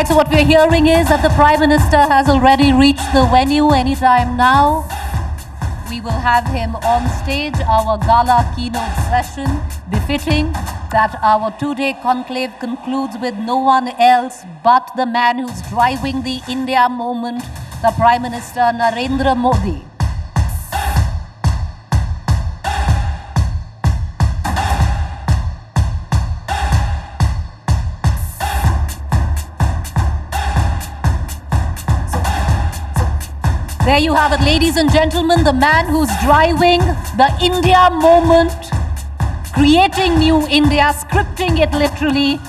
so what we're hearing is that the Prime Minister has already reached the venue anytime now. We will have him on stage, our gala keynote session, befitting that our two-day conclave concludes with no one else but the man who's driving the India moment, the Prime Minister Narendra Modi. There you have it, ladies and gentlemen, the man who's driving the India moment, creating new India, scripting it literally.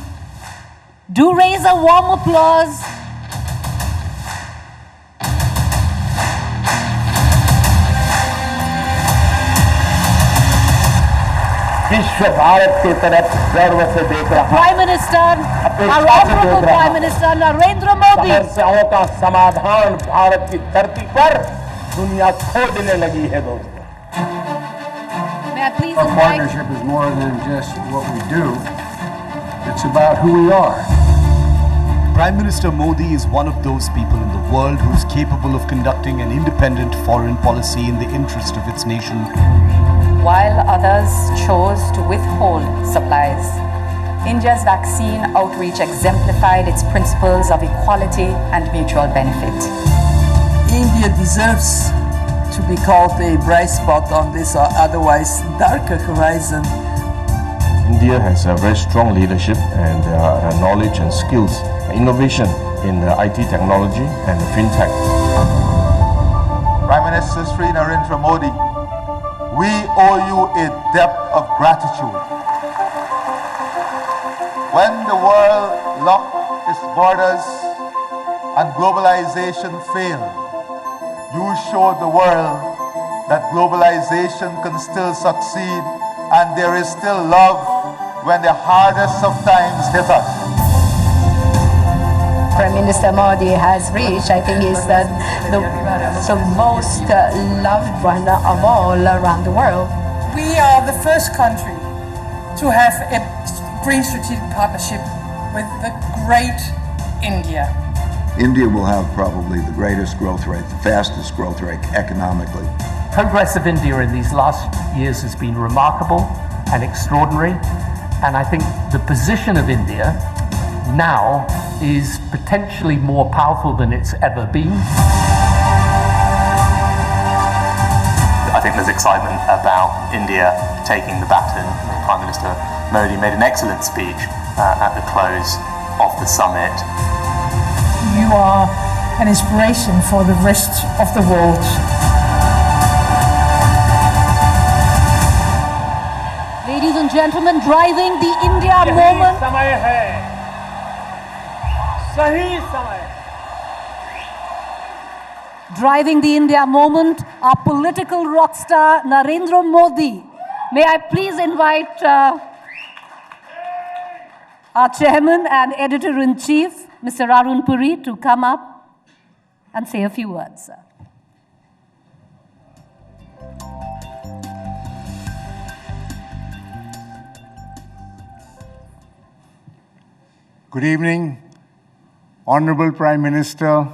Do raise a warm applause. विश्व भारत की तरफ गर्व से देख रहा है। Prime Minister, our honorable Prime Minister Narendra Modi. समस्याओं का समाधान भारत की धरती पर दुनिया खोजने लगी है दोस्तों। May I please Our invite... partnership is more than just what we do. It's about who we are. Prime Minister Modi is one of those people in the world who is capable of conducting an independent foreign policy in the interest of its nation. While others chose to withhold supplies, India's vaccine outreach exemplified its principles of equality and mutual benefit. India deserves to be called a bright spot on this otherwise darker horizon. India has a very strong leadership and knowledge and skills, innovation in IT technology and fintech. Prime Minister Sri Narendra Modi, we owe you a debt of gratitude. When the world locked its borders and globalization failed, you showed the world that globalization can still succeed and there is still love when the hardest of times hit us. Prime Minister Modi has reached, I think, is the most loved one of all around the world. We are the first country to have a green strategic partnership with the great India. India will have probably the greatest growth rate, the fastest growth rate economically. Progress of India in these last years has been remarkable and extraordinary, and I think the position of India now is potentially more powerful than it's ever been. I think there's excitement about India taking the baton. Prime Minister Modi made an excellent speech at the close of the summit. You are an inspiration for the rest of the world. Ladies and gentlemen, driving the India moment. Driving the India moment, our political rock star Narendra Modi. May I please invite our chairman and editor-in-chief, Mr. Arun Puri, to come up and say a few words, sir. Good evening, Honorable Prime Minister.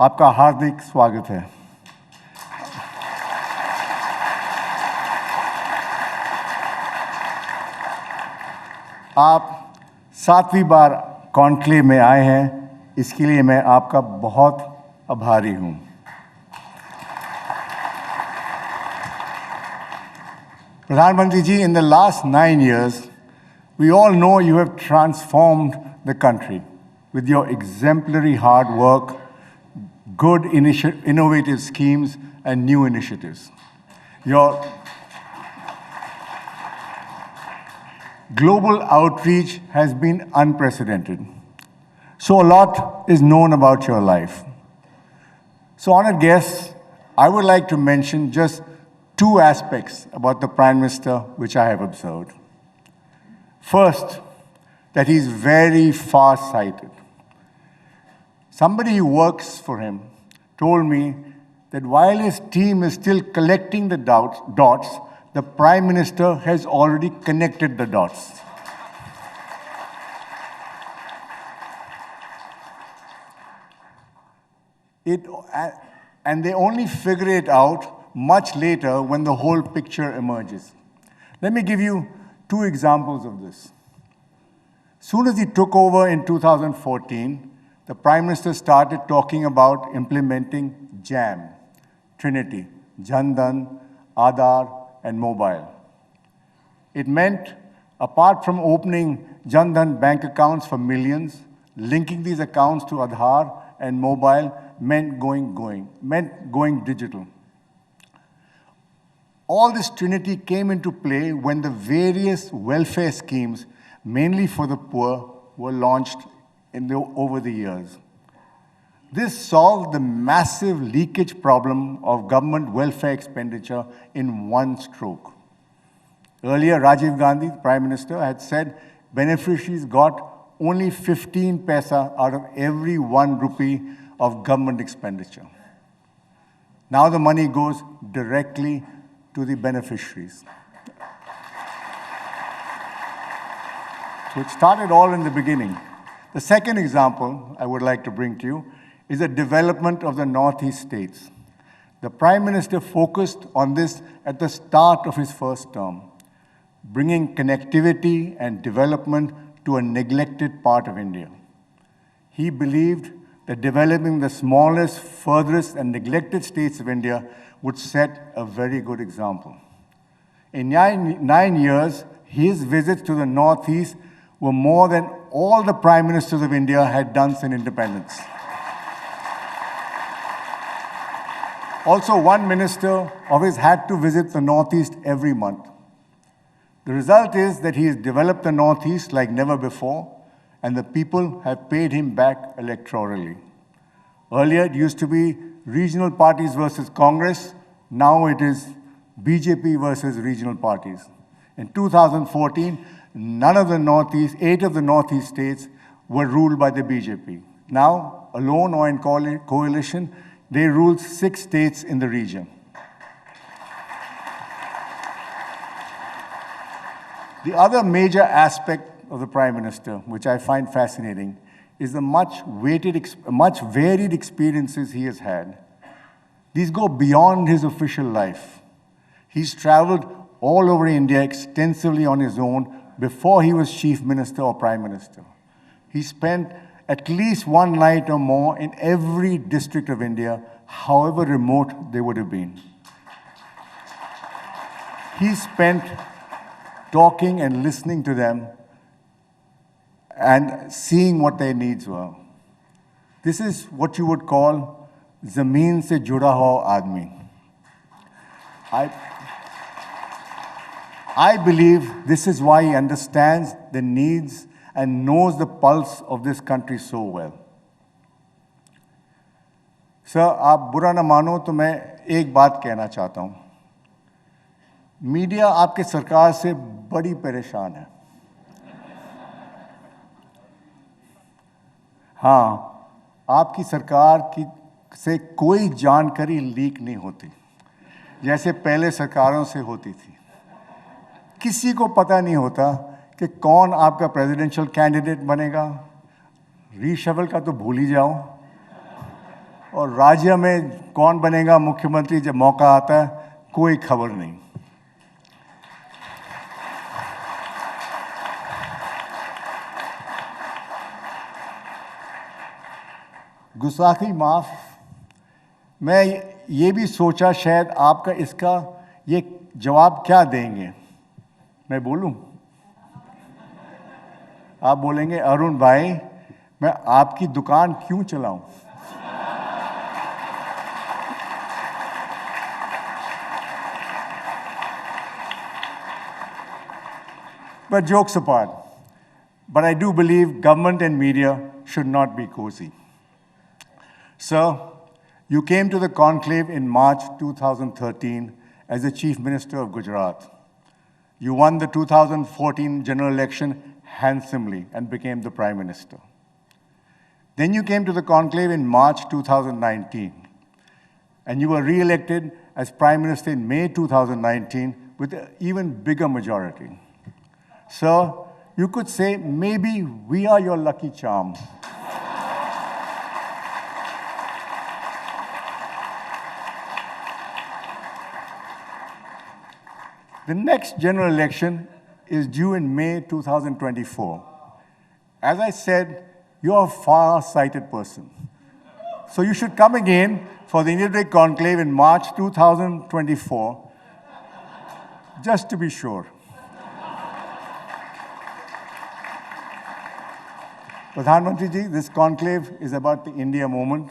आपका हार्दिक स्वागत है। आप 7वीं बार conclave में आए हैं, इसके लिए मैं आपका बहुत आभारी हूं। प्रधानमंत्री जी, in the last 9 years, we all know you have transformed the country with your exemplary hard work, good innovative schemes, and new initiatives. Your global outreach has been unprecedented. So a lot is known about your life. So, honored guests, I would like to mention just 2 aspects about the Prime Minister which I have observed. First, that he's very far-sighted. Somebody who works for him told me that while his team is still collecting the dots, the Prime Minister has already connected the dots. And they only figure it out much later when the whole picture emerges. Let me give you two examples of this. Soon as he took over in 2014, the Prime Minister started talking about implementing JAM, Trinity, Jan Dhan, Aadhaar, and mobile. It meant, apart from opening Jan Dhan bank accounts for millions, linking these accounts to Aadhaar and mobile meant going digital. All this trinity came into play when the various welfare schemes, mainly for the poor, were launched over the years. This solved the massive leakage problem of government welfare expenditure in one stroke. Earlier, Rajiv Gandhi, the Prime Minister, had said beneficiaries got only 15 paisa out of every 1 rupee of government expenditure. Now the money goes directly to the beneficiaries. So it started all in the beginning. The second example I would like to bring to you is the development of the Northeast states. The Prime Minister focused on this at the start of his first term, bringing connectivity and development to a neglected part of India. He believed that developing the smallest, furthest, and neglected states of India would set a very good example. In 9 years, his visits to the Northeast were more than all the Prime Ministers of India had done since independence. Also, one minister of his had to visit the Northeast every month. The result is that he has developed the Northeast like never before, and the people have paid him back electorally. Earlier, it used to be regional parties versus Congress. Now it is BJP versus regional parties. In 2014, 8 of the Northeast states were ruled by the BJP. Now, alone or in coalition, they rule 6 states in the region. The other major aspect of the Prime Minister, which I find fascinating, is the much varied experiences he has had. These go beyond his official life. He's traveled all over India extensively on his own before he was Chief Minister or Prime Minister. He spent at least one night or more in every district of India, however remote they would have been. He spent talking and listening to them and seeing what their needs were. This is what you would call zameen se juda hua aadmi. I believe this is why he understands the needs and knows the pulse of this country so well. Sir, आप बुरा न मानो तो मैं एक बात कहना चाहता हूँ. मीडिया आपके सरकार से बड़ी परेशान है. हाँ, आपकी सरकार से कोई जानकारी लीक नहीं होती, जैसे पहले सरकारों से होती थी. किसी को पता नहीं होता कि कौन आपका प्रेसिडेंशियल कैंडिडेट बनेगा. रीशफल का तो भूल ही जाओ. और राज्य में कौन बनेगा मुख्यमंत्री जब मौका आता है, कोई खबर नहीं. गुस्ताखी माफ. मैं ये भी सोचा शायद आपका इसका ये जवाब क्या देंगे. मैं बोलूं? आप बोलेंगे अरुण भाई मैं आपकी दुकान क्यों चलाऊं. But jokes apart, but I do believe government and media should not be cozy. Sir, you came to the conclave in March 2013 as the Chief Minister of Gujarat. You won the 2014 general election handsomely and became the Prime Minister. Then you came to the conclave in March 2019, and you were re-elected as Prime Minister in May 2019 with an even bigger majority. Sir, you could say maybe we are your lucky charm. The next general election is due in May 2024. As I said, you're a far-sighted person. So you should come again for the India Conclave in March 2024, just to be sure. Pradhan Mantri ji, this conclave is about the India moment.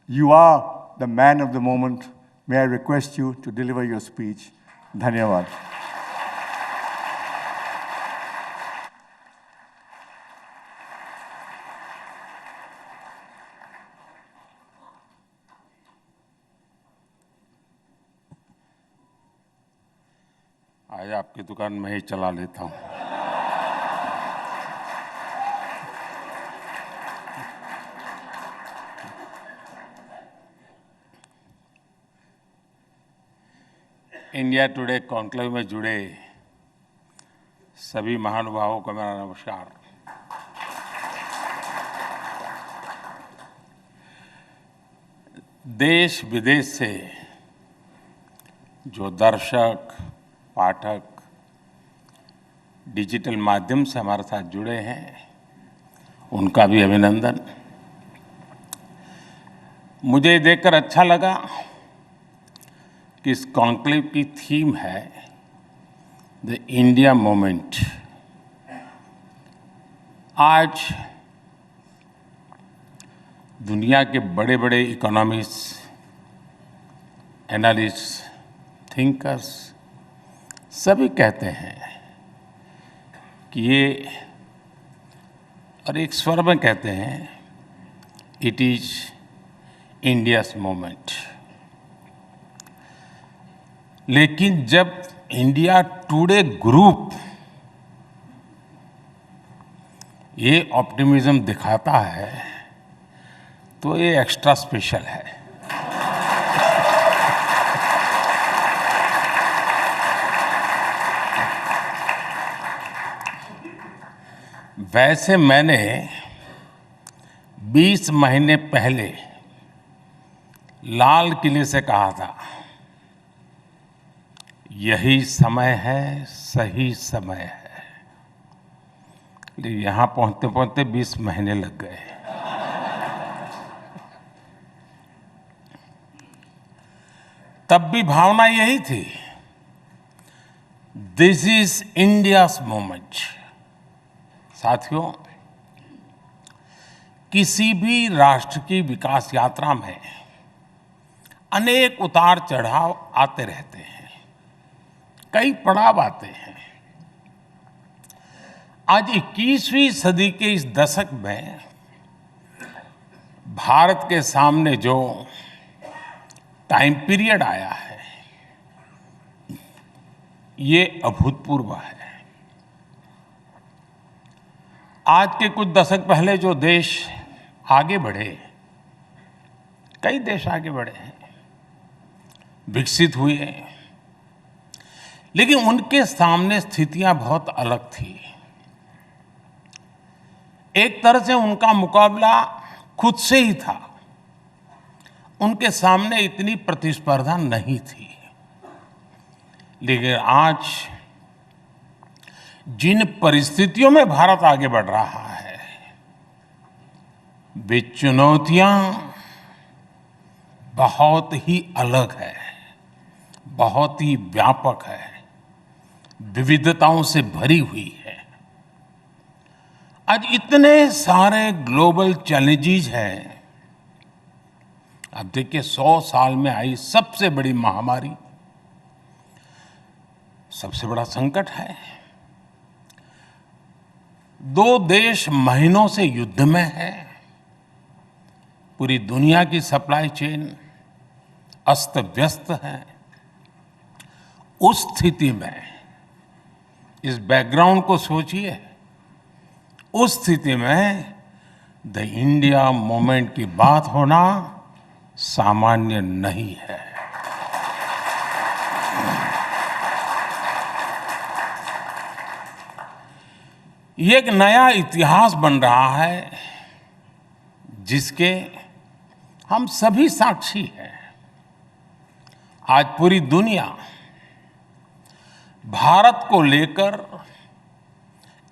You are the man of the moment. May I request you to deliver your speech. Dhanyavad. आज आपकी दुकान मैं ही चला लेता हूँ। India today conclave में जुड़े सभी महानुभावों को मेरा नमस्कार। देश विदेश से जो दर्शक, पाठक डिजिटल माध्यम से हमारे साथ जुड़े हैं, उनका भी अभिनंदन। मुझे देखकर अच्छा लगा कि इस कॉन्क्लेव की थीम है द इंडिया मोमेंट। आज दुनिया के बड़े बड़े इकोनॉमिस्ट, एनालिस्ट, थिंकर्स सभी कहते हैं कि ये, और एक स्वर में कहते हैं, इट इज इंडियाज मोमेंट। लेकिन जब इंडिया टुडे ग्रुप ये ऑप्टिमिज्म दिखाता है तो ये एक्स्ट्रा स्पेशल है। वैसे मैंने 20 महीने पहले लाल किले से कहा था, यही समय है, सही समय है। लेकिन यहाँ पहुँचते पहुँचते 20 महीने लग गए। तब भी भावना यही थी, दिस इज इंडियाज मोमेंट। साथियों, किसी भी राष्ट्र की विकास यात्रा में अनेक उतार चढ़ाव आते रहते हैं, कई पड़ाव आते हैं। आज 21वीं सदी के इस दशक में भारत के सामने जो टाइम पीरियड आया है, ये अभूतपूर्व है। आज के कुछ दशक पहले जो देश आगे बढ़े, कई देश आगे बढ़े हैं, विकसित हुए, लेकिन उनके सामने स्थितियां बहुत अलग थी। एक तरह से उनका मुकाबला खुद से ही था, उनके सामने इतनी प्रतिस्पर्धा नहीं थी। लेकिन आज जिन परिस्थितियों में भारत आगे बढ़ रहा है, वे चुनौतियां बहुत ही अलग है, बहुत ही व्यापक है, विविधताओं से भरी हुई है। आज इतने सारे ग्लोबल चैलेंजेस हैं। अब देखिए, 100 साल में आई सबसे बड़ी महामारी, सबसे बड़ा संकट है। 2 देश महीनों से युद्ध में है। पूरी दुनिया की सप्लाई चेन अस्त व्यस्त है। उस स्थिति में, इस बैकग्राउंड को सोचिए, उस स्थिति में द इंडिया मोमेंट की बात होना सामान्य नहीं है। ये एक नया इतिहास बन रहा है जिसके हम सभी साक्षी हैं। आज पूरी दुनिया भारत को लेकर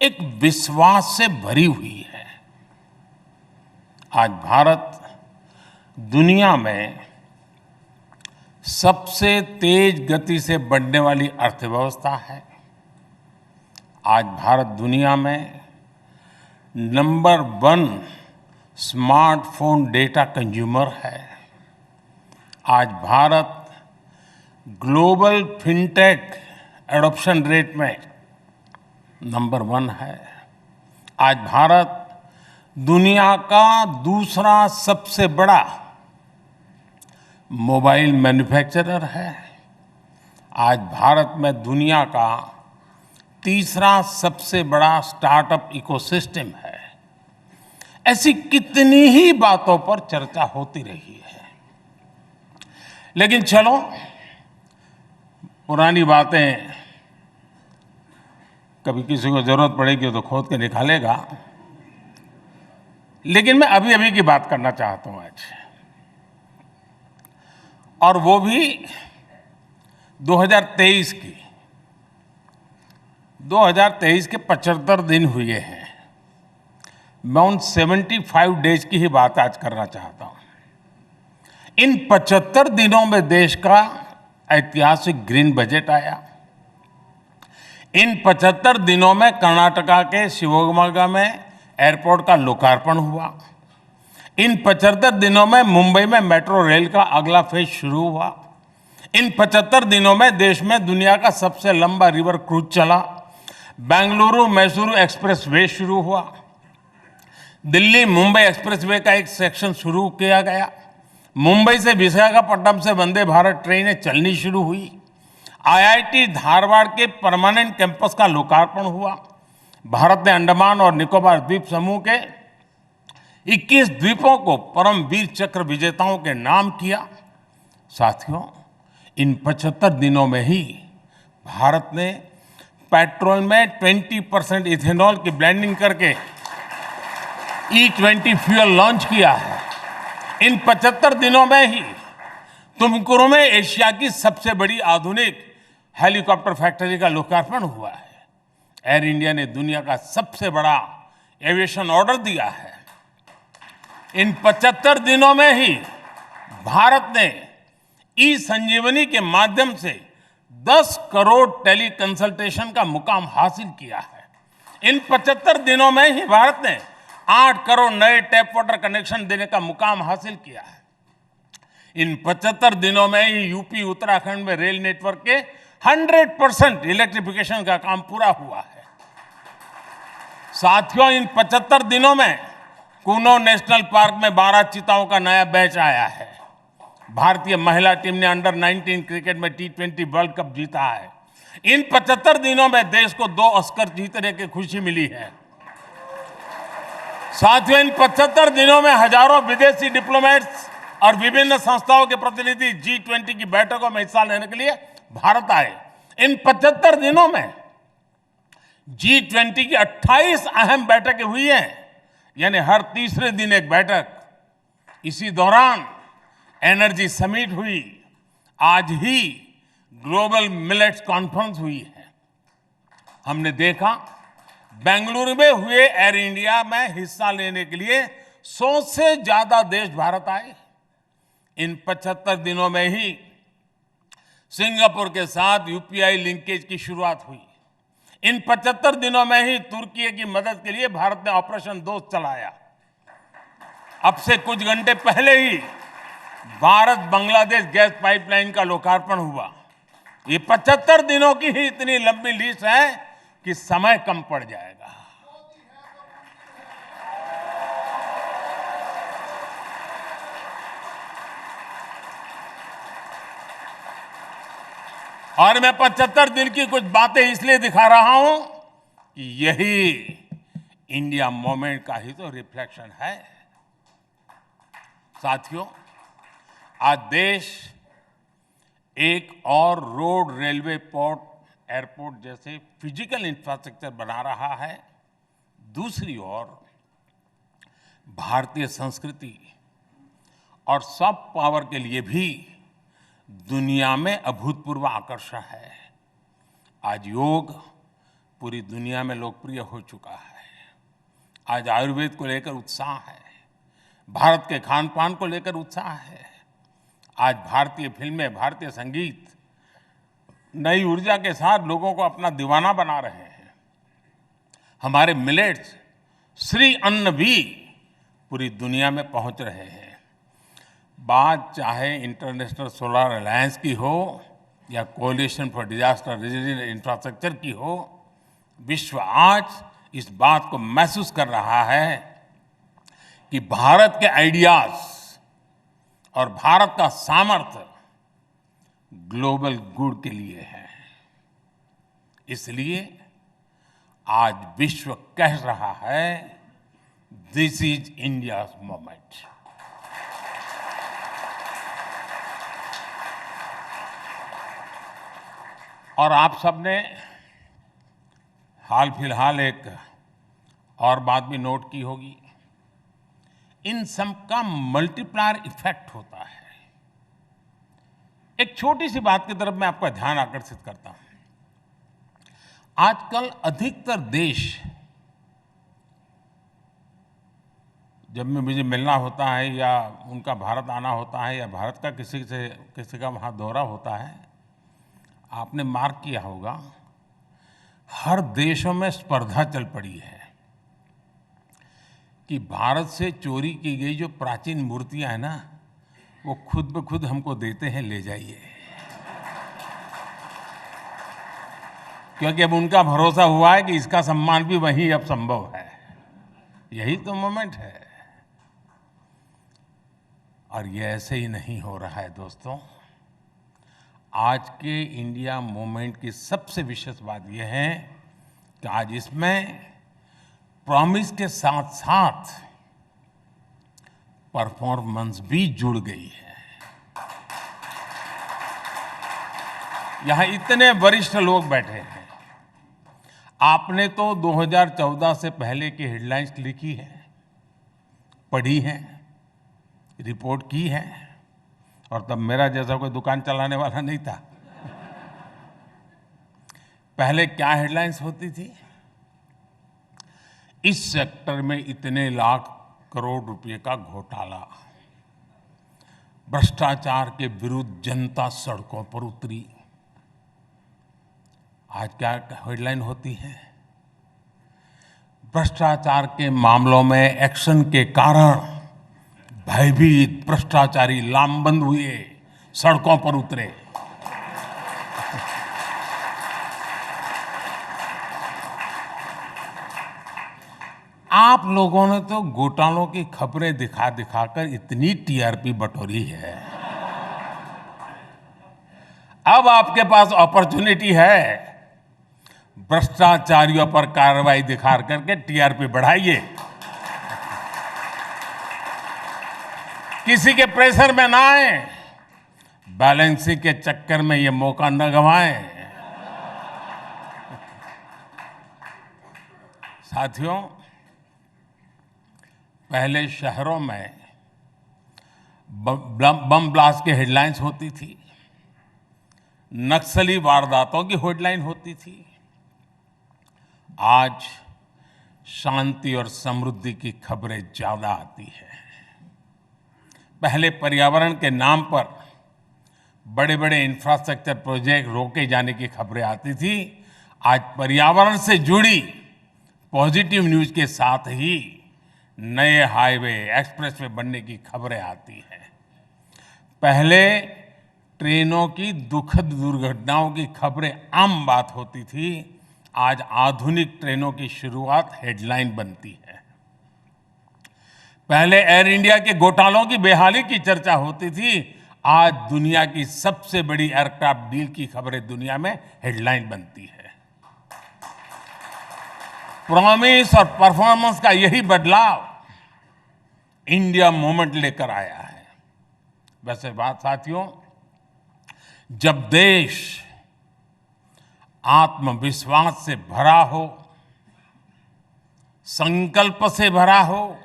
एक विश्वास से भरी हुई है। आज भारत दुनिया में सबसे तेज गति से बढ़ने वाली अर्थव्यवस्था है। आज भारत दुनिया में नंबर 1 स्मार्टफोन डेटा कंज्यूमर है। आज Bharat global fintech adoption rate में नंबर 1 है। आज भारत दुनिया का दूसरा सबसे बड़ा मोबाइल मैन्युफैक्चरर है। आज भारत में दुनिया का तीसरा सबसे बड़ा स्टार्टअप इकोसिस्टम है। ऐसी कितनी ही बातों पर चर्चा होती रही है। लेकिन चलो, पुरानी बातें कभी किसी को जरूरत पड़ेगी तो खोद के निकालेगा। लेकिन मैं अभी अभी की बात करना चाहता हूं आज, और वो भी 2023 की। 2023 के 75 दिन हुए हैं। मैं उन 75 डेज की ही बात आज करना चाहता हूं। इन 75 दिनों में देश का ऐतिहासिक ग्रीन बजट आया। इन 75 दिनों में कर्नाटका के शिवमोगा में एयरपोर्ट का लोकार्पण हुआ। इन 75 दिनों में मुंबई में मेट्रो रेल का अगला फेज शुरू हुआ। इन 75 दिनों में देश में दुनिया का सबसे लंबा रिवर क्रूज चला। बेंगलुरु मैसूरू एक्सप्रेसवे शुरू हुआ। दिल्ली मुंबई एक्सप्रेसवे का एक सेक्शन शुरू किया गया। मुंबई से विशाखापट्टनम से वंदे भारत ट्रेनें चलनी शुरू हुई। आईआईटी धारवाड़ के परमानेंट कैंपस का लोकार्पण हुआ। भारत ने अंडमान और निकोबार द्वीप समूह के 21 द्वीपों को परम वीर चक्र विजेताओं के नाम किया। साथियों, इन 75 दिनों में ही भारत ने पेट्रोल में 20% इथेनॉल की ब्लेंडिंग करके E20 फ्यूल लॉन्च किया है। इन 75 दिनों में ही तुमकुरू में एशिया की सबसे बड़ी आधुनिक हेलीकॉप्टर फैक्ट्री का लोकार्पण हुआ है। एयर इंडिया ने दुनिया का सबसे बड़ा एविएशन ऑर्डर दिया है। इन 75 दिनों में ही भारत ने ई संजीवनी के माध्यम से 10 करोड़ टेली कंसल्टेशन का मुकाम हासिल किया है। इन 75 दिनों में ही भारत ने 8 करोड़ नए टैप वाटर कनेक्शन देने का मुकाम हासिल किया है। इन 75 दिनों में ही यूपी उत्तराखंड में रेल नेटवर्क के 100% इलेक्ट्रिफिकेशन का काम पूरा हुआ है। साथियों, इन 75 दिनों में कूनो नेशनल पार्क में 12 चीताओं का नया बैच आया है। भारतीय महिला टीम ने अंडर 19 क्रिकेट में T20 वर्ल्ड कप जीता है। इन 75 दिनों में देश को 2 ऑस्कर जीतने की खुशी मिली है। साथियों, इन 75 दिनों में हजारों विदेशी डिप्लोमेट्स और विभिन्न संस्थाओं के प्रतिनिधि G20 की बैठकों में हिस्सा लेने के लिए भारत आए। इन 75 दिनों में G20 की 28 अहम बैठकें हुई हैं, यानी हर तीसरे दिन एक बैठक। इसी दौरान एनर्जी समिट हुई। आज ही ग्लोबल मिलेट्स कॉन्फ्रेंस हुई है। हमने देखा बेंगलुरु में हुए एयर इंडिया में हिस्सा लेने के लिए 100 से ज्यादा देश भारत आए। इन 75 दिनों में ही सिंगापुर के साथ यूपीआई लिंकेज की शुरुआत हुई। इन 75 दिनों में ही तुर्की की मदद के लिए भारत ने ऑपरेशन दोस्त चलाया। अब से कुछ घंटे पहले ही भारत बांग्लादेश गैस पाइपलाइन का लोकार्पण हुआ। ये 75 दिनों की ही इतनी लंबी लिस्ट है कि समय कम पड़ जाएगा। और मैं 75 दिन की कुछ बातें इसलिए दिखा रहा हूं कि यही इंडिया मूवमेंट का ही तो रिफ्लेक्शन है। साथियों, आज देश एक और रोड, रेलवे, पोर्ट, एयरपोर्ट जैसे फिजिकल इंफ्रास्ट्रक्चर बना रहा है। दूसरी ओर भारतीय संस्कृति और सॉफ्ट पावर के लिए भी दुनिया में अभूतपूर्व आकर्षण है। आज योग पूरी दुनिया में लोकप्रिय हो चुका है। आज आयुर्वेद को लेकर उत्साह है, भारत के खान पान को लेकर उत्साह है। आज भारतीय फिल्में, भारतीय संगीत नई ऊर्जा के साथ लोगों को अपना दीवाना बना रहे हैं। हमारे मिलेट्स, श्री अन्न भी पूरी दुनिया में पहुंच रहे हैं। बात चाहे इंटरनेशनल सोलर अलायंस की हो या Coalition for Disaster Resilient Infrastructure की हो, विश्व आज इस बात को महसूस कर रहा है कि भारत के आइडियाज और भारत का सामर्थ्य ग्लोबल गुड के लिए है। इसलिए आज विश्व कह रहा है, दिस इज इंडियाज मोमेंट। और आप सबने हाल फिलहाल एक और बात भी नोट की होगी, इन सब का मल्टीप्लायर इफेक्ट होता है। एक छोटी सी बात की तरफ मैं आपका ध्यान आकर्षित करता हूं। आजकल अधिकतर देश, जब में मुझे मिलना होता है या उनका भारत आना होता है या भारत का किसी का वहाँ दौरा होता है, आपने मार्क किया होगा हर देशों में स्पर्धा चल पड़ी है कि भारत से चोरी की गई जो प्राचीन मूर्तियां हैं ना, वो खुद ब खुद हमको देते हैं, ले जाइए। क्योंकि अब उनका भरोसा हुआ है कि इसका सम्मान भी वहीं अब संभव है। यही तो मोमेंट है। और ये ऐसे ही नहीं हो रहा है दोस्तों। आज के इंडिया मूवमेंट की सबसे विशेष बात यह है कि आज इसमें प्रॉमिस के साथ साथ परफॉर्मेंस भी जुड़ गई है। यहां इतने वरिष्ठ लोग बैठे हैं। आपने तो 2014 से पहले की हेडलाइंस लिखी है, पढ़ी है, रिपोर्ट की है, और तब मेरा जैसा कोई दुकान चलाने वाला नहीं था। पहले क्या हेडलाइंस होती थी? इस सेक्टर में इतने लाख करोड़ रुपए का घोटाला, भ्रष्टाचार के विरुद्ध जनता सड़कों पर उतरी। आज क्या हेडलाइन होती है? भ्रष्टाचार के मामलों में एक्शन के कारण भयभीत भ्रष्टाचारी लामबंद हुए, सड़कों पर उतरे। आप लोगों ने तो घोटालों की खबरें दिखा दिखाकर इतनी टीआरपी बटोरी है। अब आपके पास अपॉर्चुनिटी है, भ्रष्टाचारियों पर कार्रवाई दिखा करके टीआरपी बढ़ाइए। किसी के प्रेशर में ना आए, बैलेंसिंग के चक्कर में ये मौका न गंवाएं। साथियों, पहले शहरों में बम ब्लास्ट की हेडलाइंस होती थी, नक्सली वारदातों की हेडलाइन होती थी। आज शांति और समृद्धि की खबरें ज्यादा आती है। पहले पर्यावरण के नाम पर बड़े बड़े इंफ्रास्ट्रक्चर प्रोजेक्ट रोके जाने की खबरें आती थी। आज पर्यावरण से जुड़ी पॉजिटिव न्यूज के साथ ही नए हाईवे, एक्सप्रेसवे बनने की खबरें आती हैं। पहले ट्रेनों की दुखद दुर्घटनाओं की खबरें आम बात होती थी। आज आधुनिक ट्रेनों की शुरुआत हेडलाइन बनती है। पहले एयर इंडिया के घोटालों की बेहाली की चर्चा होती थी। आज दुनिया की सबसे बड़ी एयरक्राफ्ट डील की खबरें दुनिया में हेडलाइन बनती है। प्रॉमिस और परफॉर्मेंस का यही बदलाव इंडिया मूवमेंट लेकर आया है। वैसे बात साथियों, जब देश आत्मविश्वास से भरा हो, संकल्प से भरा हो,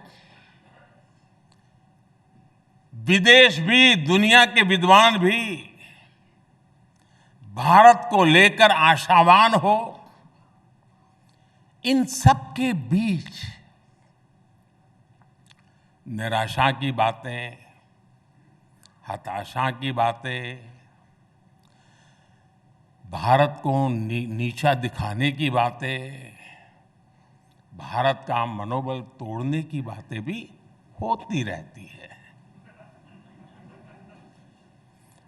विदेश भी, दुनिया के विद्वान भी भारत को लेकर आशावान हो, इन सब के बीच निराशा की बातें, हताशा की बातें, भारत को नीचा दिखाने की बातें, भारत का मनोबल तोड़ने की बातें भी होती रहती है।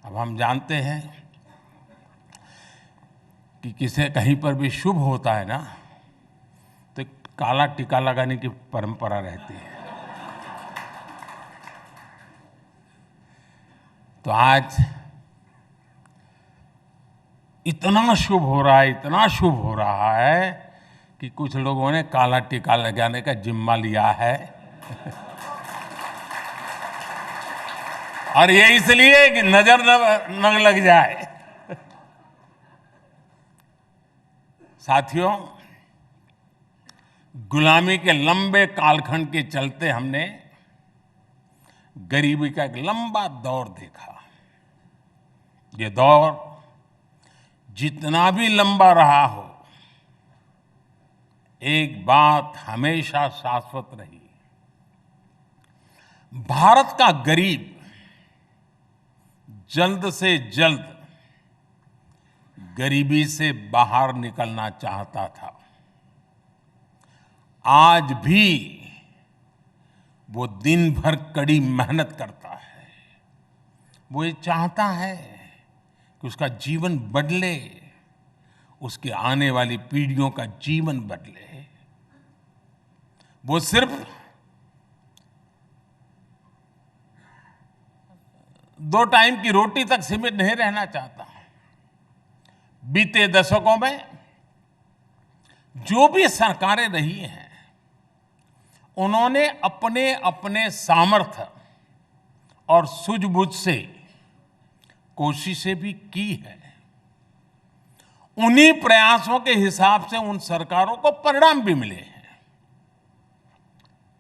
अब हम जानते हैं कि किसे कहीं पर भी शुभ होता है ना, तो काला टीका लगाने की परंपरा रहती है। तो आज इतना शुभ हो रहा है, इतना शुभ हो रहा है कि कुछ लोगों ने काला टीका लगाने का जिम्मा लिया है। और ये इसलिए कि नजर न लग जाए। साथियों, गुलामी के लंबे कालखंड के चलते हमने गरीबी का एक लंबा दौर देखा। ये दौर जितना भी लंबा रहा हो, एक बात हमेशा शाश्वत रही, भारत का गरीब जल्द से जल्द गरीबी से बाहर निकलना चाहता था। आज भी वो दिन भर कड़ी मेहनत करता है। वो ये चाहता है कि उसका जीवन बदले, उसके आने वाली पीढ़ियों का जीवन बदले। वो सिर्फ दो टाइम की रोटी तक सीमित नहीं रहना चाहता। बीते दशकों में जो भी सरकारें रही हैं, उन्होंने अपने अपने सामर्थ्य और सूझबूझ से कोशिशें भी की है। उन्हीं प्रयासों के हिसाब से उन सरकारों को परिणाम भी मिले हैं।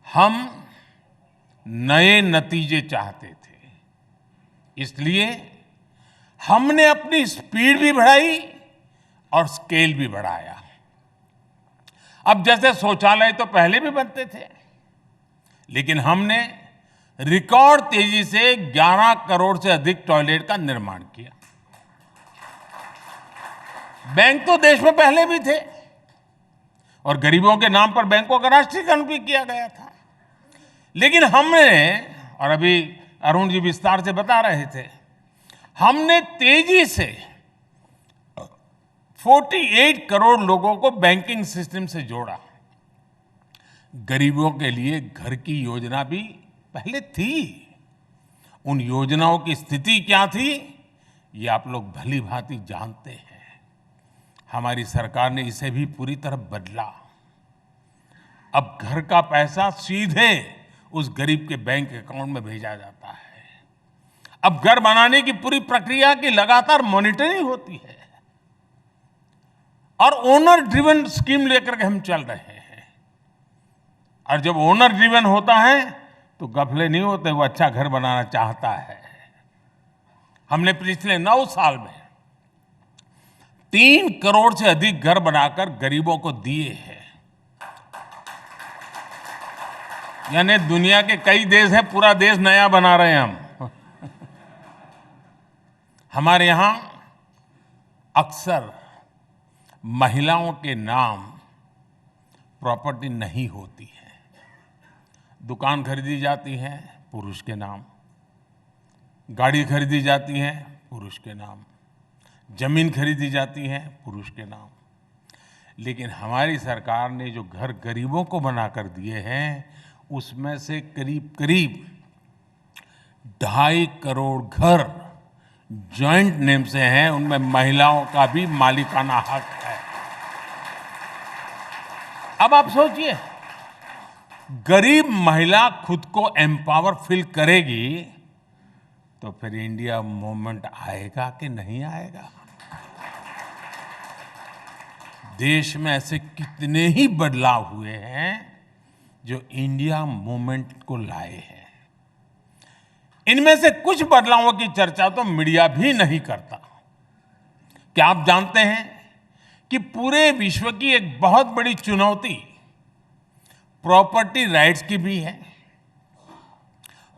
हम नए नतीजे चाहते थे, इसलिए हमने अपनी स्पीड भी बढ़ाई और स्केल भी बढ़ाया। अब जैसे शौचालय तो पहले भी बनते थे, लेकिन हमने रिकॉर्ड तेजी से 11 करोड़ से अधिक टॉयलेट का निर्माण किया। बैंक तो देश में पहले भी थे और गरीबों के नाम पर बैंकों का राष्ट्रीयकरण भी किया गया था। लेकिन हमने, और अभी अरुण जी विस्तार से बता रहे थे, हमने तेजी से 48 करोड़ लोगों को बैंकिंग सिस्टम से जोड़ा। गरीबों के लिए घर की योजना भी पहले थी। उन योजनाओं की स्थिति क्या थी, ये आप लोग भली भांति जानते हैं। हमारी सरकार ने इसे भी पूरी तरह बदला। अब घर का पैसा सीधे उस गरीब के बैंक अकाउंट में भेजा जाता है। अब घर बनाने की पूरी प्रक्रिया की लगातार मॉनिटरिंग होती है और ओनर ड्रिवन स्कीम लेकर के हम चल रहे हैं। और जब ओनर ड्रिवन होता है तो गफले नहीं होते, वो अच्छा घर बनाना चाहता है। हमने पिछले 9 साल में 3 करोड़ से अधिक घर बनाकर गरीबों को दिए हैं। यानी दुनिया के कई देश हैं, पूरा देश नया बना रहे हैं हम। हमारे यहां अक्सर महिलाओं के नाम प्रॉपर्टी नहीं होती है। दुकान खरीदी जाती है पुरुष के नाम, गाड़ी खरीदी जाती है पुरुष के नाम, जमीन खरीदी जाती है पुरुष के नाम। लेकिन हमारी सरकार ने जो घर गरीबों को बनाकर दिए हैं, उसमें से करीब करीब 2.5 करोड़ घर जॉइंट नेम से हैं। उनमें महिलाओं का भी मालिकाना हक है। अब आप सोचिए, गरीब महिला खुद को एम्पावर फील करेगी तो फिर इंडिया मूवमेंट आएगा कि नहीं आएगा? देश में ऐसे कितने ही बदलाव हुए हैं जो इंडिया मूवमेंट को लाए हैं। इनमें से कुछ बदलावों की चर्चा तो मीडिया भी नहीं करता, क्या आप जानते हैं कि पूरे विश्व की एक बहुत बड़ी चुनौती प्रॉपर्टी राइट्स की भी है।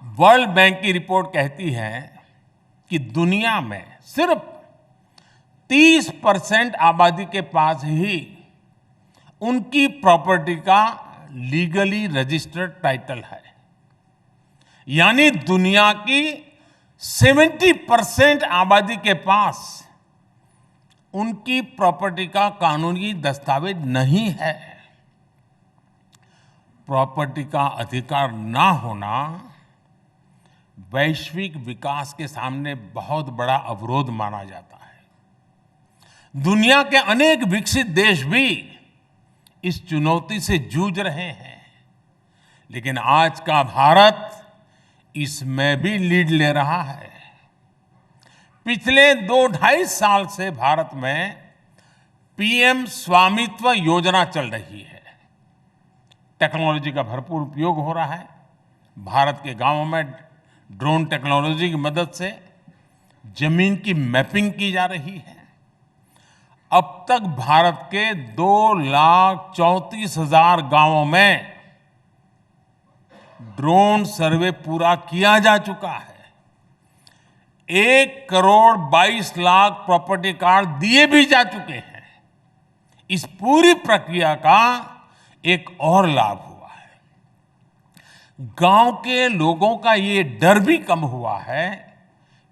वर्ल्ड बैंक की रिपोर्ट कहती है कि दुनिया में सिर्फ 30% आबादी के पास ही उनकी प्रॉपर्टी का लीगली रजिस्टर्ड टाइटल है, यानी दुनिया की 70% आबादी के पास उनकी प्रॉपर्टी का कानूनी दस्तावेज नहीं है। प्रॉपर्टी का अधिकार ना होना वैश्विक विकास के सामने बहुत बड़ा अवरोध माना जाता है। दुनिया के अनेक विकसित देश भी इस चुनौती से जूझ रहे हैं, लेकिन आज का भारत इसमें भी लीड ले रहा है। पिछले 2-2.5 साल से भारत में पीएम स्वामित्व योजना चल रही है। टेक्नोलॉजी का भरपूर उपयोग हो रहा है। भारत के गांवों में ड्रोन टेक्नोलॉजी की मदद से जमीन की मैपिंग की जा रही है। अब तक भारत के 2,34,000 गांवों में ड्रोन सर्वे पूरा किया जा चुका है। 1,22,00,000 प्रॉपर्टी कार्ड दिए भी जा चुके हैं। इस पूरी प्रक्रिया का एक और लाभ हुआ है, गांव के लोगों का ये डर भी कम हुआ है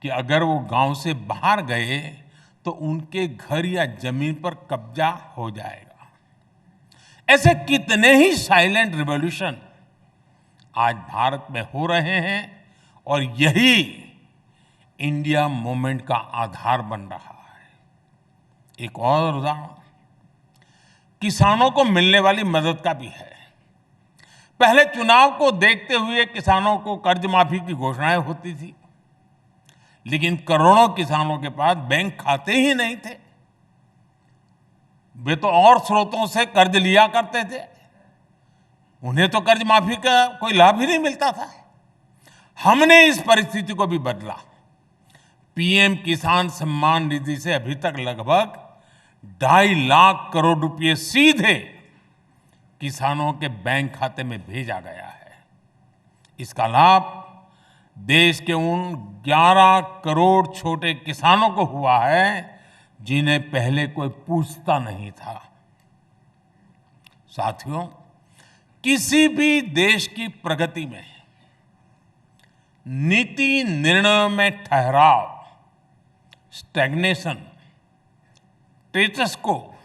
कि अगर वो गांव से बाहर गए तो उनके घर या जमीन पर कब्जा हो जाएगा। ऐसे कितने ही साइलेंट रिवॉल्यूशन आज भारत में हो रहे हैं और यही इंडिया मूवमेंट का आधार बन रहा है। एक और उदाहरण किसानों को मिलने वाली मदद का भी है। पहले चुनाव को देखते हुए किसानों को कर्ज माफी की घोषणाएं होती थी, लेकिन करोड़ों किसानों के पास बैंक खाते ही नहीं थे। वे तो और स्रोतों से कर्ज लिया करते थे, उन्हें तो कर्ज माफी का कोई लाभ ही नहीं मिलता था। हमने इस परिस्थिति को भी बदला। पीएम किसान सम्मान निधि से अभी तक लगभग 2.5 लाख करोड़ रुपए सीधे किसानों के बैंक खाते में भेजा गया है। इसका लाभ देश के उन 11 करोड़ छोटे किसानों को हुआ है जिन्हें पहले कोई पूछता नहीं था। साथियों, किसी भी देश की प्रगति में नीति निर्णयों में ठहराव, स्टैग्नेशन, स्टेटस को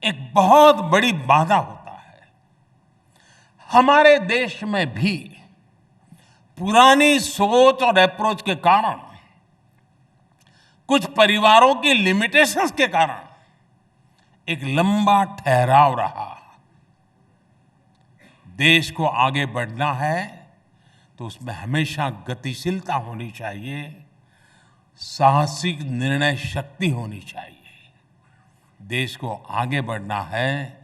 एक बहुत बड़ी बाधा होता है। हमारे देश में भी पुरानी सोच और अप्रोच के कारण, कुछ परिवारों की लिमिटेशंस के कारण एक लंबा ठहराव रहा। देश को आगे बढ़ना है तो उसमें हमेशा गतिशीलता होनी चाहिए, साहसिक निर्णय शक्ति होनी चाहिए। देश को आगे बढ़ना है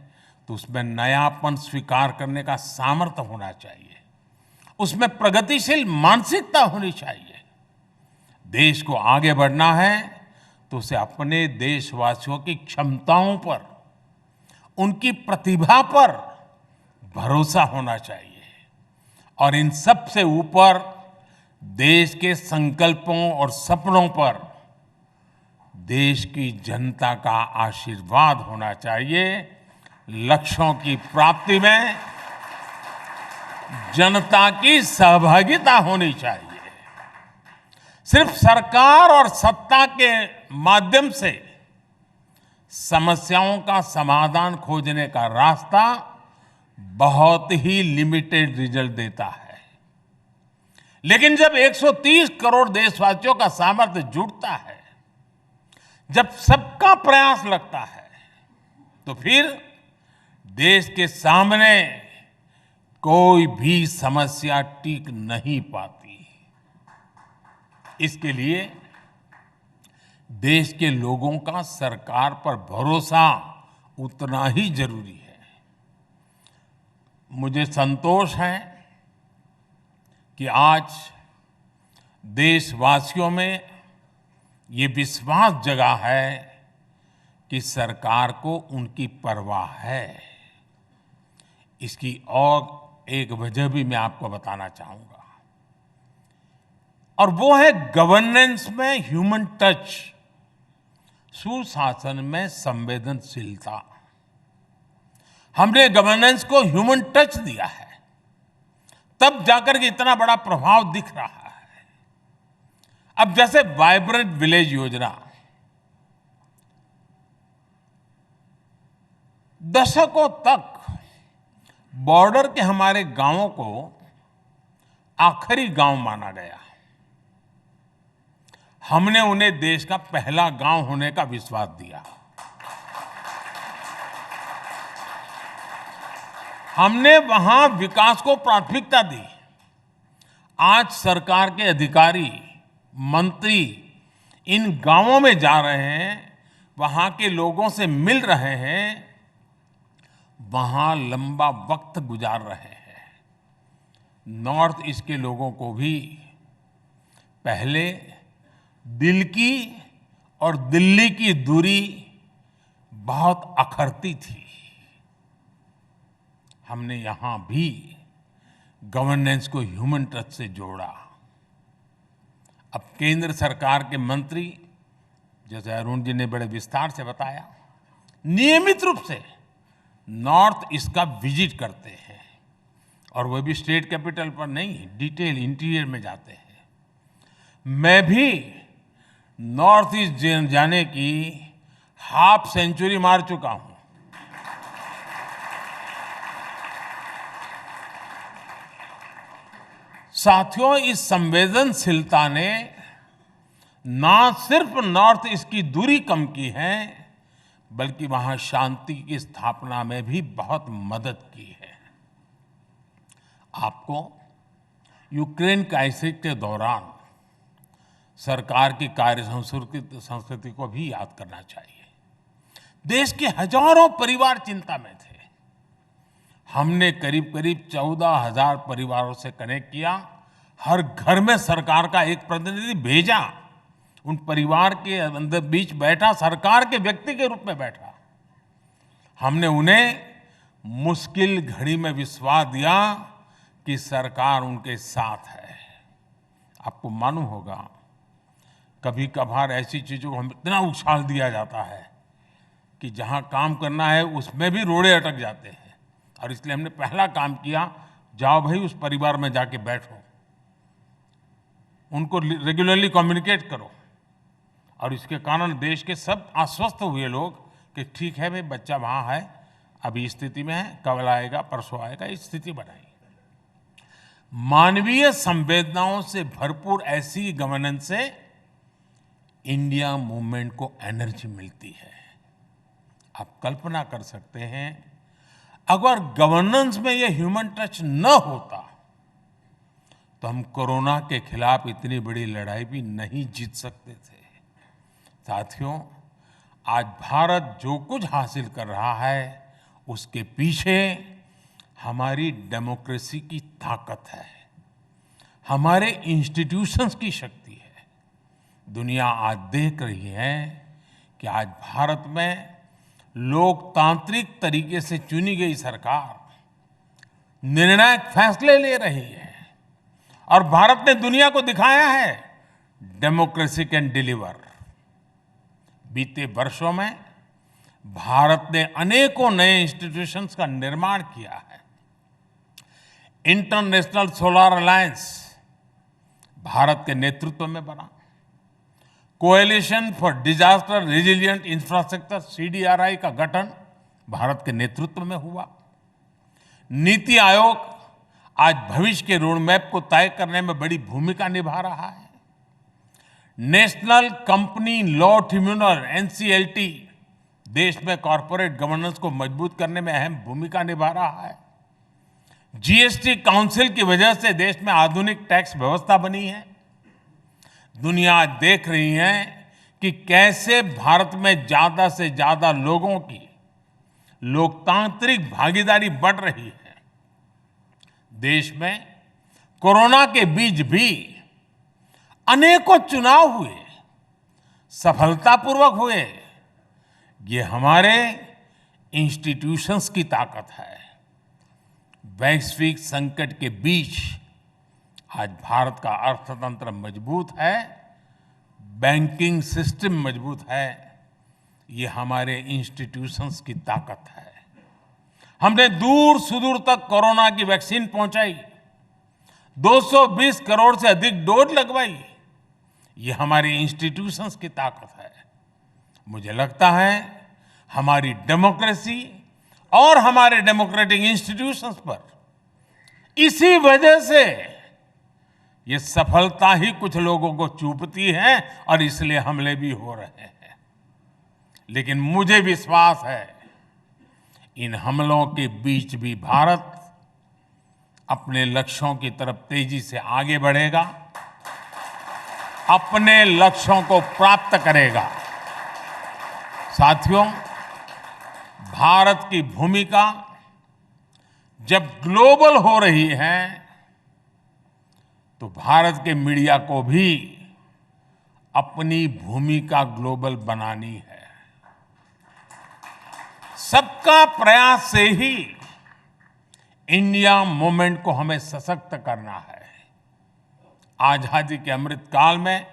तो उसमें नयापन स्वीकार करने का सामर्थ्य होना चाहिए, उसमें प्रगतिशील मानसिकता होनी चाहिए। देश को आगे बढ़ना है तो उसे अपने देशवासियों की क्षमताओं पर, उनकी प्रतिभा पर भरोसा होना चाहिए और इन सब से ऊपर देश के संकल्पों और सपनों पर देश की जनता का आशीर्वाद होना चाहिए। लक्ष्यों की प्राप्ति में जनता की सहभागिता होनी चाहिए। सिर्फ सरकार और सत्ता के माध्यम से समस्याओं का समाधान खोजने का रास्ता बहुत ही लिमिटेड रिजल्ट देता है। लेकिन जब 130 करोड़ देशवासियों का सामर्थ्य जुटता है, जब सबका प्रयास लगता है, तो फिर देश के सामने कोई भी समस्या टिक नहीं पाती। इसके लिए देश के लोगों का सरकार पर भरोसा उतना ही जरूरी है। मुझे संतोष है कि आज देशवासियों में ये विश्वास जगा है कि सरकार को उनकी परवाह है। इसकी और एक वजह भी मैं आपको बताना चाहूंगा, और वो है गवर्नेंस में ह्यूमन टच, सुशासन में संवेदनशीलता। हमने गवर्नेंस को ह्यूमन टच दिया है, तब जाकर के इतना बड़ा प्रभाव दिख रहा है। अब जैसे वाइब्रेंट विलेज योजना, दशकों तक बॉर्डर के हमारे गांवों को आखिरी गांव माना गया। हमने उन्हें देश का पहला गांव होने का विश्वास दिया। हमने वहां विकास को प्राथमिकता दी। आज सरकार के अधिकारी, मंत्री इन गांवों में जा रहे हैं, वहां के लोगों से मिल रहे हैं, वहां लंबा वक्त गुजार रहे हैं। नॉर्थ ईस्ट के लोगों को भी पहले दिल की और दिल्ली की दूरी बहुत अखरती थी। हमने यहां भी गवर्नेंस को ह्यूमन टच से जोड़ा। अब केंद्र सरकार के मंत्री, जैसे अरुण जी ने बड़े विस्तार से बताया, नियमित रूप से नॉर्थ ईस्ट का विजिट करते हैं, और वो भी स्टेट कैपिटल पर नहीं, डिटेल इंटीरियर में जाते हैं। मैं भी नॉर्थ ईस्ट जाने की हाफ सेंचुरी मार चुका हूं। साथियों, इस संवेदनशीलता ने ना सिर्फ नॉर्थ ईस्ट की दूरी कम की है, बल्कि वहां शांति की स्थापना में भी बहुत मदद की है। आपको यूक्रेन क्राइसिस के दौरान सरकार की कार्य संस्कृति को भी याद करना चाहिए। देश के हजारों परिवार चिंता में थे। हमने करीब करीब 14,000 परिवारों से कनेक्ट किया। हर घर में सरकार का एक प्रतिनिधि भेजा, उन परिवार के अंदर बीच बैठा, सरकार के व्यक्ति के रूप में बैठा। हमने उन्हें मुश्किल घड़ी में विश्वास दिया कि सरकार उनके साथ है। आपको मालूम होगा, कभी कभार ऐसी चीजों को हम इतना उछाल दिया जाता है कि जहां काम करना है उसमें भी रोड़े अटक जाते हैं। और इसलिए हमने पहला काम किया, जाओ भाई उस परिवार में जाके बैठो, उनको रेगुलरली कम्युनिकेट करो। और इसके कारण देश के सब आश्वस्त हुए लोग कि ठीक है भाई, बच्चा वहां है, अभी इस स्थिति में है, कल आएगा, परसों आएगा, इस स्थिति बनाई। मानवीय संवेदनाओं से भरपूर ऐसी गवर्नेंस से इंडिया मूवमेंट को एनर्जी मिलती है। आप कल्पना कर सकते हैं, अगर गवर्नेंस में ये ह्यूमन टच न होता तो हम कोरोना के खिलाफ इतनी बड़ी लड़ाई भी नहीं जीत सकते थे। साथियों, आज भारत जो कुछ हासिल कर रहा है, उसके पीछे हमारी डेमोक्रेसी की ताकत है, हमारे इंस्टीट्यूशंस की शक्ति है। दुनिया आज देख रही है कि आज भारत में लोकतांत्रिक तरीके से चुनी गई सरकार निर्णायक फैसले ले रही है, और भारत ने दुनिया को दिखाया है डेमोक्रेसी कैन डिलीवर। बीते वर्षों में भारत ने अनेकों नए इंस्टीट्यूशंस का निर्माण किया है। इंटरनेशनल सोलर अलायंस भारत के नेतृत्व में बना। Coalition for Disaster Resilient infrastructure CDRI का गठन भारत के नेतृत्व में हुआ। नीति आयोग आज भविष्य के रोड मैप को तय करने में बड़ी भूमिका निभा रहा है। National company law tribunal NCLT देश में कॉरपोरेट गवर्नेंस को मजबूत करने में अहम भूमिका निभा रहा है। GST काउंसिल की वजह से देश में आधुनिक टैक्स व्यवस्था बनी है। दुनिया देख रही है कि कैसे भारत में ज्यादा से ज्यादा लोगों की लोकतांत्रिक भागीदारी बढ़ रही है। देश में कोरोना के बीच भी अनेकों चुनाव हुए, सफलतापूर्वक हुए, ये हमारे इंस्टीट्यूशंस की ताकत है। वैश्विक संकट के बीच आज भारत का अर्थतंत्र मजबूत है, बैंकिंग सिस्टम मजबूत है, ये हमारे इंस्टीट्यूशंस की ताकत है। हमने दूर सुदूर तक कोरोना की वैक्सीन पहुंचाई, 220 करोड़ से अधिक डोज लगवाई, ये हमारी इंस्टीट्यूशंस की ताकत है। मुझे लगता है हमारी डेमोक्रेसी और हमारे डेमोक्रेटिक इंस्टीट्यूशंस पर इसी वजह से ये सफलता ही कुछ लोगों को चूपती है और इसलिए हमले भी हो रहे हैं। लेकिन मुझे विश्वास है इन हमलों के बीच भी भारत अपने लक्ष्यों की तरफ तेजी से आगे बढ़ेगा, अपने लक्ष्यों को प्राप्त करेगा। साथियों, भारत की भूमिका जब ग्लोबल हो रही है तो भारत के मीडिया को भी अपनी भूमिका ग्लोबल बनानी है। सबका प्रयास से ही इंडिया मूवमेंट को हमें सशक्त करना है। आजादी के अमृत काल में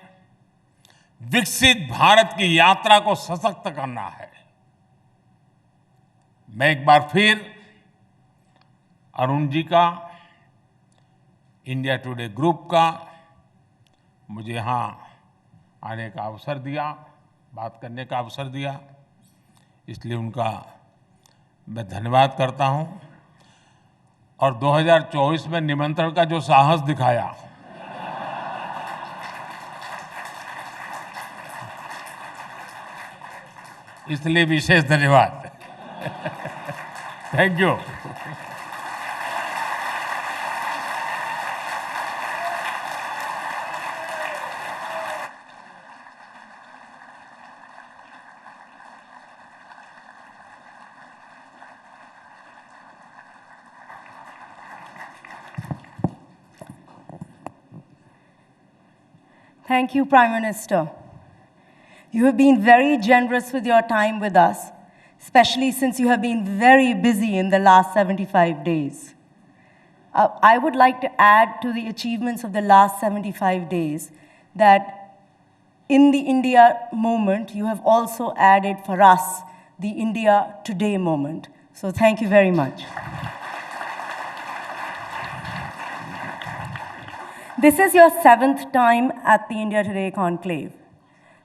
विकसित भारत की यात्रा को सशक्त करना है। मैं एक बार फिर अरुण जी का, इंडिया टुडे ग्रुप का, मुझे यहाँ आने का अवसर दिया, बात करने का अवसर दिया, इसलिए उनका मैं धन्यवाद करता हूँ। और 2024 में निमंत्रण का जो साहस दिखाया, इसलिए विशेष धन्यवाद। Thank you. Thank you, Prime Minister. You have been very generous with your time with us, especially since you have been very busy in the last 75 days. I would like to add to the achievements of the last 75 days that in the India moment, you have also added for us the India Today moment. So thank you very much. This is your 7th time at the India Today conclave.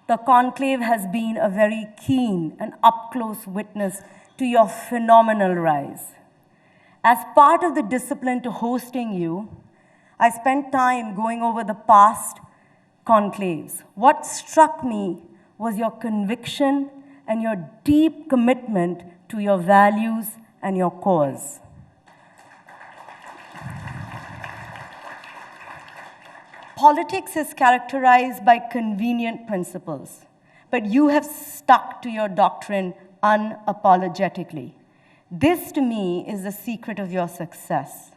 The conclave has been a very keen and up-close witness to your phenomenal rise. As part of the discipline to hosting you, I spent time going over the past conclaves. What struck me was your conviction and your deep commitment to your values and your cause. Politics is characterized by convenient principles, but you have stuck to your doctrine unapologetically. This, to me, is the secret of your success.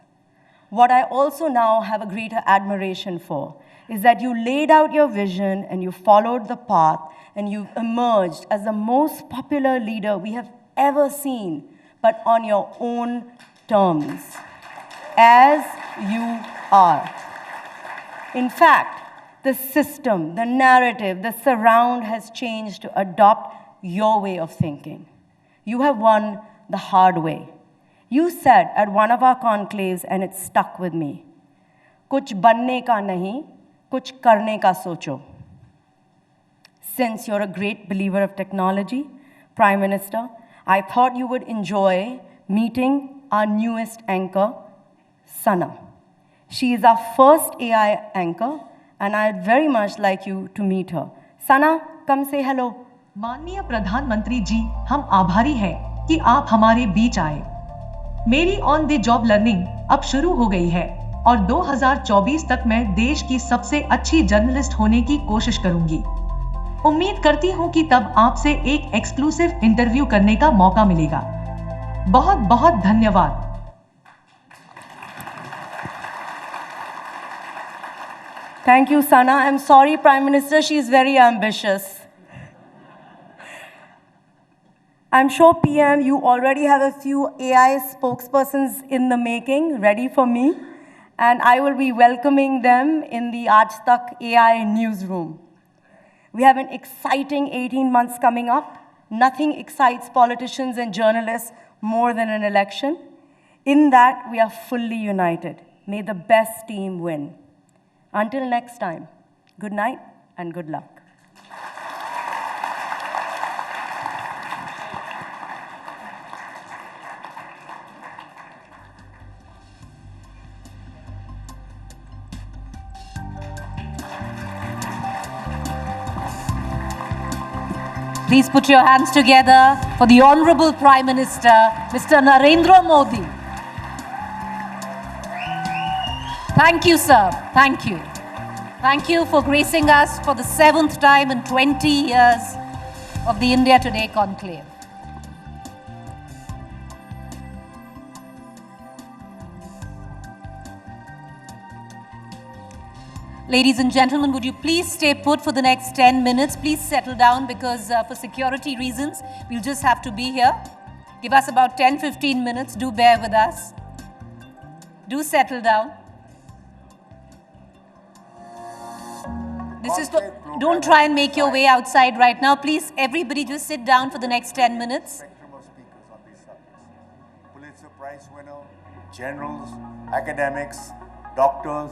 What I also now have a greater admiration for is that you laid out your vision and you followed the path and you've emerged as the most popular leader we have ever seen, but on your own terms, as you are. In fact, the system, the narrative, the surround has changed to adopt your way of thinking. You have won the hard way. You said at one of our conclaves, and it stuck with me, "Kuch banne ka nahi, kuch karne ka socho." Since you're a great believer of technology, Prime Minister, I thought you would enjoy meeting our newest anchor, Sana. She is our first AI anchor, and I'd very much like you to meet her. Sana, come say hello. माननीय प्रधानमंत्री जी, हम आभारी हैं कि आप हमारे बीच आए। मेरी ऑन द जॉब लर्निंग अब शुरू हो गई है और 2024 तक मैं देश की सबसे अच्छी जर्नलिस्ट होने की कोशिश करूंगी। उम्मीद करती हूं कि तब आपसे एक एक्सक्लूसिव इंटरव्यू करने का मौका मिलेगा। बहुत बहुत धन्यवाद। Thank you, Sana. I'm sorry, Prime Minister, she is very ambitious. I'm sure, PM, you already have a few AI spokespersons in the making, ready for me, and I will be welcoming them in the Aaj Tak AI newsroom. We have an exciting 18 months coming up. Nothing excites politicians and journalists more than an election. In that, we are fully united. May the best team win. Until next time, good night and good luck. Please put your hands together for the Honorable Prime Minister, Mr. Narendra Modi. Thank you, sir. Thank you. Thank you for gracing us for the 7th time in 20 years of the India Today conclave. Ladies and gentlemen, would you please stay put for the next 10 minutes? Please settle down because for security reasons, we'll just have to be here. Give us about 10-15 minutes. Do bear with us. Do settle down. This is don't try and make your way outside right now. Please, everybody just sit down for the next 10 minutes. Spectrum of speakers on these subjects. Pulitzer Prize winner, generals, academics, doctors.